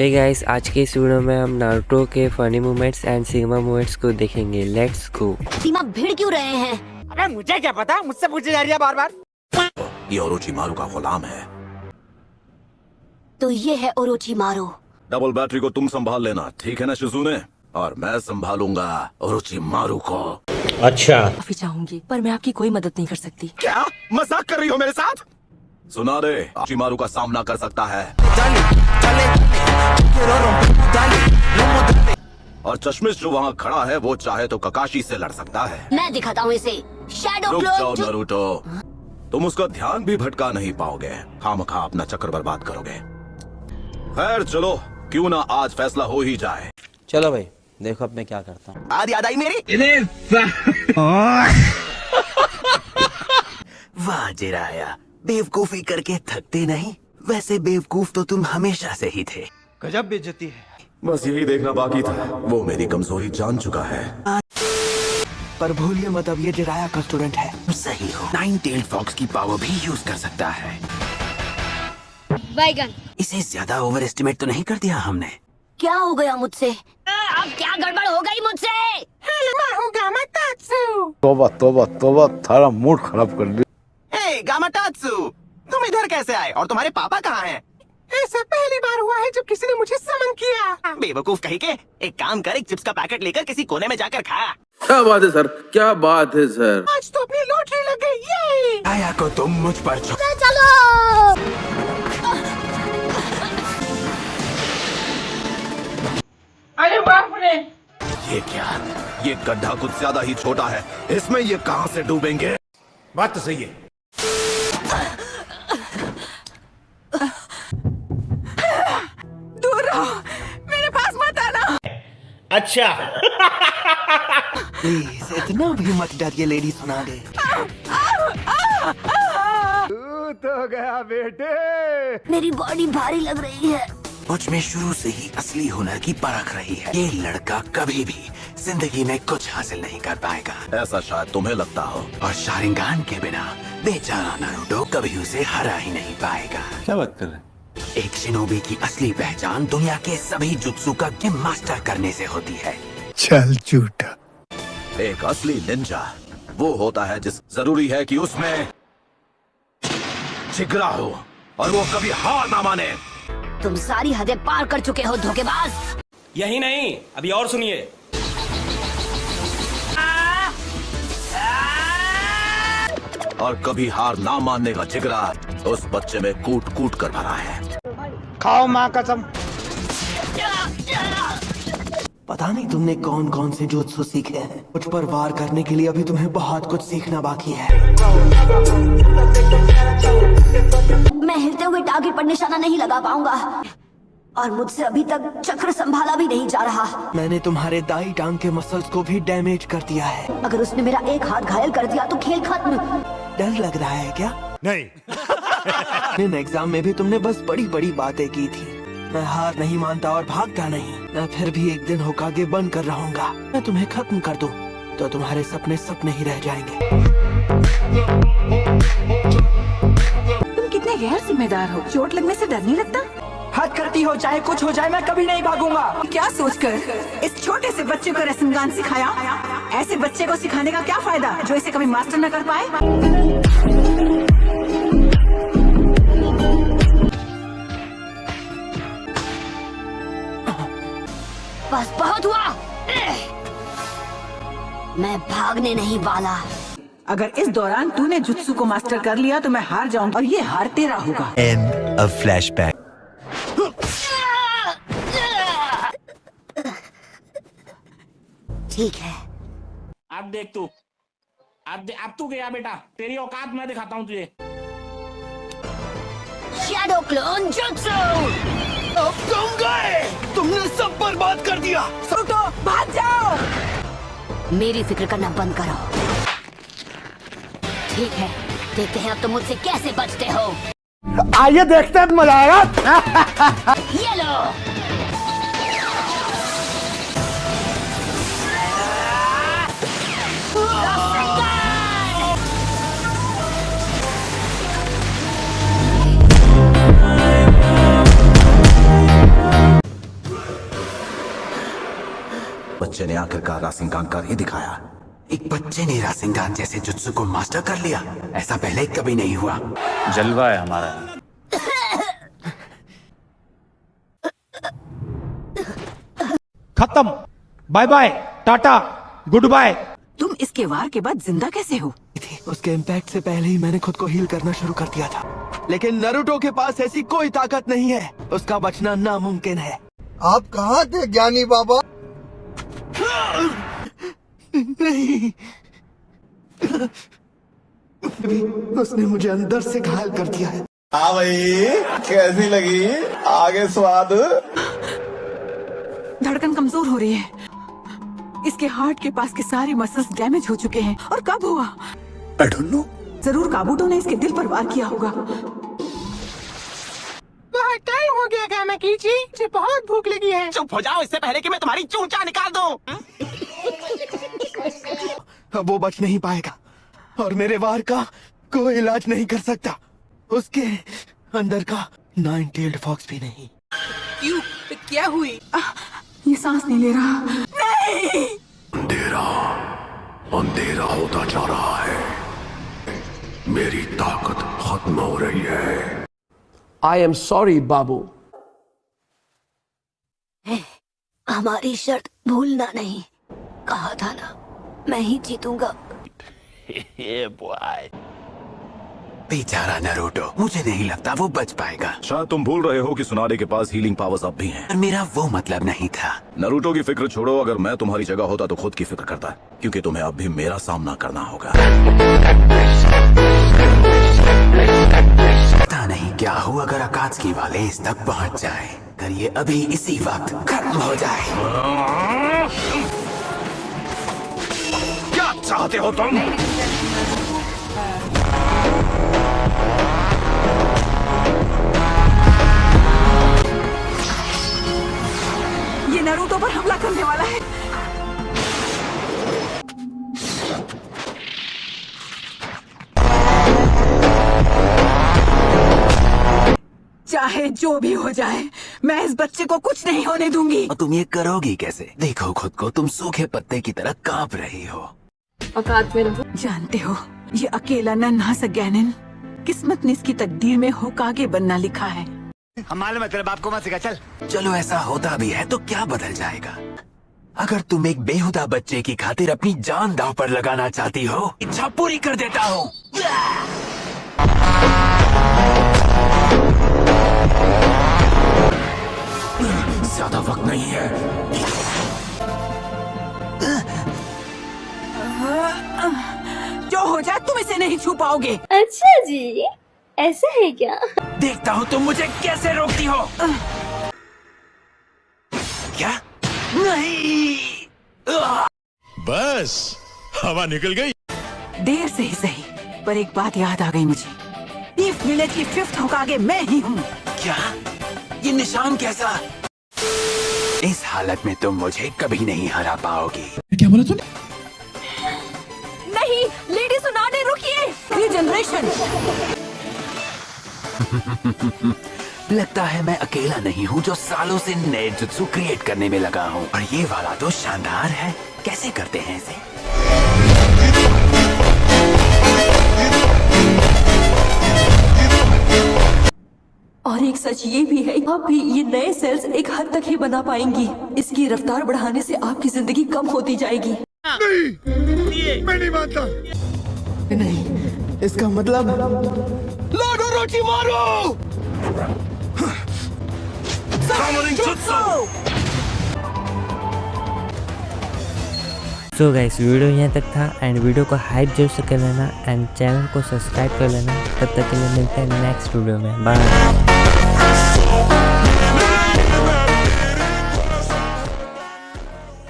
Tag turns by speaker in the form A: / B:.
A: Hey guys, आज के इस वीडियो में हम नारुतो के funny moments and sigma moments को देखेंगे। Let's go.
B: सीमा भिड़ क्यों रहे हैं?
C: अबे मुझे क्या पता, मुझसे पूछी जा रही है बार बार।
D: ये ओरोचिमारू का गुलाम है।
B: तो ये है ओरोचिमारू।
D: डबल बैटरी को तुम संभाल लेना, ठीक है ना शिजुने? और मैं संभालूंगा ओरोचिमारू को।
E: अच्छा,
F: माफी चाहूंगी पर मैं आपकी कोई मदद नहीं कर सकती।
D: क्या मजाक कर रही हो मेरे साथ? सुना दे, ओरोचिमारू का सामना कर सकता है और चश्मिश जो वहाँ खड़ा है वो चाहे तो ककाशी से लड़ सकता है।
B: मैं दिखाता हूँ इसे। शैडो
D: रुक जाओ
B: क्लोन।
D: नारुतो, तुम उसका ध्यान भी भटका नहीं पाओगे, खामखा अपना चक्कर बर्बाद करोगे। खैर चलो, क्यों ना आज फैसला हो ही जाए।
E: चलो भाई, देखो अब मैं क्या करता हूँ।
D: आज याद आई मेरी। वाह जिराया, बेवकूफी करके थकते नहीं। वैसे बेवकूफ तो तुम हमेशा से ही थे।
G: गजब बेइज्जती है।
D: बस यही देखना बाकी था, वो मेरी कमजोरी जान चुका है।
G: पर भूलिए मत, अब ये जिराया का स्टूडेंट है।
D: सही हो, नाइन टेल्ड फॉक्स की पावर भी यूज कर सकता है।
B: बैगन।
D: इसे ज्यादा ओवर एस्टिमेट तो नहीं कर दिया हमने?
B: क्या हो गया मुझसे? अब क्या गड़बड़ हो गई मुझसे?
H: तोबा तोबा तोबा, थारा मूड खराब कर दिया।
C: हे गामाटात्सु, तुम इधर कैसे आए और तुम्हारे पापा कहाँ हैं? ऐसा पहली बार हुआ है जब किसी ने मुझे समन किया। बेवकूफ कहीं के। एक काम कर, एक चिप्स का पैकेट लेकर किसी कोने में जाकर खा।
I: क्या बात है सर, क्या बात है सर।
C: आज तो अपनी लॉटरी लग गई। ये
D: आया को तुम मुझ पर
B: चलो।
C: अरे बाप रे,
D: ये क्या? ये गड्ढा कुछ ज्यादा ही छोटा है, इसमें ये कहां से डूबेंगे?
G: बात तो सही है।
C: दूर रहो, मेरे पास मत आना।
G: अच्छा,
C: प्लीज इतना भी मत डरिए, लेडी सुना दे।
G: तू तो गया बेटे।
B: मेरी बॉडी भारी लग रही है।
D: मुझ में शुरू से ही असली हुनर की परख रही है। ये लड़का कभी भी जिंदगी में कुछ हासिल नहीं कर पाएगा, ऐसा शायद तुम्हें लगता हो। और शारिंगान के बिना बेचारा नारुतो कभी उसे हरा ही नहीं पाएगा।
I: क्या बात कर रहे हैं?
D: एक शिनोबी की असली पहचान दुनिया के सभी जुत्सुका के मास्टर करने से होती है।
H: चल झूठा।
D: एक असली निंजा वो होता है जिस जरूरी है कि उसमें जिगरा हो और वो कभी हार ना माने।
B: तुम सारी हदें पार कर चुके हो धोखेबाज।
E: यही नहीं, अभी और सुनिए।
D: और कभी हार ना मानने का जिगरा उस बच्चे में कूट कूट कर भरा है।
G: खाओ माँ कसम।
C: पता नहीं तुमने कौन कौन से जुत्सु सीखे हैं। मुझ पर वार करने के लिए अभी तुम्हें बहुत कुछ सीखना बाकी है।
B: मैं हिलते हुए टारगेट पर निशाना नहीं लगा पाऊंगा और मुझसे अभी तक चक्र संभाला भी नहीं जा रहा।
C: मैंने तुम्हारे दाई टांग के मसल्स को भी डैमेज कर दिया है।
B: अगर उसने मेरा एक हाथ घायल कर दिया तो खेल खत्म।
C: डर लग रहा है क्या?
G: नहीं।
C: इन एग्जाम में भी तुमने बस बड़ी बड़ी बातें की थी। मैं हार नहीं मानता और भागता नहीं। मैं फिर भी एक दिन होकागे बन कर रहूंगा। मैं तुम्हें खत्म कर दूं तो तुम्हारे सपने सपने ही रह जाएंगे।
F: तुम कितने गैर जिम्मेदार हो। चोट लगने से डर नहीं लगता?
C: हद करती हो, चाहे कुछ हो जाए मैं कभी नहीं भागूंगा।
F: क्या सोचकर इस छोटे से बच्चे को रसमगान सिखाया? ऐसे बच्चे को सिखाने का क्या फायदा जो इसे कभी मास्टर न कर पाए?
B: बस बहुत हुआ। मैं भागने नहीं वाला।
F: अगर इस दौरान तूने जुत्सु को मास्टर कर लिया तो मैं हार जाऊंगा और ये हार तेरा होगा।
H: End of flashback.
B: ठीक है।
E: अब देख तू, अब तू गया बेटा, तेरी औकात मैं दिखाता हूँ तुझे।
B: Shadow clone jutsu.
C: अब तुम गए, तुमने सब बर्बाद कर दिया।
F: नारुतो, भाग जाओ।
B: मेरी फिक्र करना बंद करो। ठीक है, देखते हैं अब तुम मुझसे कैसे बचते हो।
G: आइए देखते हैं, मजा आएगा।
B: ये लो।
D: बच्चे ने आखिरकार रासिंगान कर ही दिखाया। एक बच्चे ने रासिंगान जैसे जुत्सु को मास्टर कर लिया, ऐसा पहले कभी नहीं हुआ।
I: जलवा है हमारा।
G: खत्म, bye bye, tata, goodbye.
F: तुम इसके वार के बाद जिंदा कैसे हो?
G: उसके इम्पैक्ट से पहले ही मैंने खुद को हील करना शुरू कर दिया था, लेकिन नारुतो के पास ऐसी कोई ताकत नहीं है, उसका बचना नामुमकिन है।
H: आप कहाँ थे ज्ञानी बाबा?
G: नहीं, उसने मुझे अंदर से घायल कर दिया है।
H: हाँ भाई, कैसी लगी आगे स्वाद?
F: धड़कन कमजोर हो रही है, इसके हार्ट के पास के सारे मसल्स डैमेज हो चुके हैं। और कब हुआ?
H: I don't know.
F: जरूर काबूटो ने इसके दिल पर वार किया होगा।
C: बहुत टाइम हो गया क्या मैं कीजिए, मुझे बहुत भूख लगी है। चुप हो जाओ इससे पहले कि मैं तुम्हारी चूंचा निकाल दूं।
G: अब वो बच नहीं पाएगा और मेरे वार का कोई इलाज नहीं कर सकता, उसके अंदर का 9-tailed fox भी नहीं।
F: क्यों? क्या हुई? ये सांस नहीं ले रहा। नहीं!
D: अंधेरा होता जा रहा है, मेरी ताकत खत्म हो रही है।
G: I am sorry, बाबू।
B: हमारी शर्त भूलना नहीं, कहा था ना मैं ही जीतूंगा।
D: बेचारा नारुतो, मुझे नहीं लगता वो बच पाएगा।
H: शायद तुम भूल रहे हो कि सुनारे के पास हीलिंग पावर्स अब भी हैं।
D: पर मेरा वो मतलब नहीं था।
H: नारुतो की फिक्र छोड़ो, अगर मैं तुम्हारी जगह होता तो खुद की फिक्र करता, क्योंकि तुम्हें अब भी मेरा सामना करना होगा।
D: पता नहीं क्या हो अगर अकात्सुकी वाले इस तक पहुंच जाए, अगर ये अभी इसी वक्त खत्म हो जाए।
H: क्या चाहते हो तुम?
F: ये नारुतो पर हमला करने वाला है। चाहे जो भी हो जाए, मैं इस बच्चे को कुछ नहीं होने दूंगी।
D: और तुम ये करोगी कैसे? देखो खुद को, तुम सूखे पत्ते की तरह कांप रही हो।
F: औकात में रहो। जानते हो, ये अकेला नन्हा सा गैनन, किस्मत ने इसकी तकदीर में होकागे बनना लिखा है।
C: हमारे मतलब आपको मत सिखा। चल
D: चलो ऐसा होता भी है तो क्या बदल जाएगा? अगर तुम एक बेहुदा बच्चे की खातिर अपनी जान दांव पर लगाना चाहती हो, इच्छा पूरी कर देता हूँ। ज्यादा वक्त नहीं है।
F: जो हो जाए तुम इसे नहीं छू पाओगे।
B: अच्छा जी, ऐसा है क्या?
D: देखता हूँ तुम मुझे कैसे रोकती हो। क्या? नहीं।
H: बस हवा निकल गई।
F: देर से ही सही, पर एक बात याद आ गई मुझे। लीफ विलेज की 5th होकागे मैं ही हूँ।
D: क्या? ये निशान कैसा? इस हालत में तुम मुझे कभी नहीं हरा पाओगी।
G: क्या बोला तूने?
F: नहीं, लेडी सुनाने रुकिए। रीजनरेशन।
D: लगता है मैं अकेला नहीं हूँ जो सालों से नए जुत्सु क्रिएट करने में लगा हूँ। और ये वाला तो शानदार है। कैसे करते हैं इसे?
J: और एक सच ये भी है, आप भी ये नए सेल्स एक हद तक ही बना पाएंगी। इसकी रफ्तार बढ़ाने से आपकी जिंदगी कम होती जाएगी।
H: नहीं, मैं नहीं मानता।
G: नहीं, इसका मतलब लोडो रोटी मारो।
A: सो गाइस, वीडियो यहाँ तक था एंड वीडियो को हाइप जरूर से कर लेना एंड चैनल को सब्सक्राइब कर लेना। तब तक के लिए मिलते हैं नेक्स्ट वीडियो में। बाय।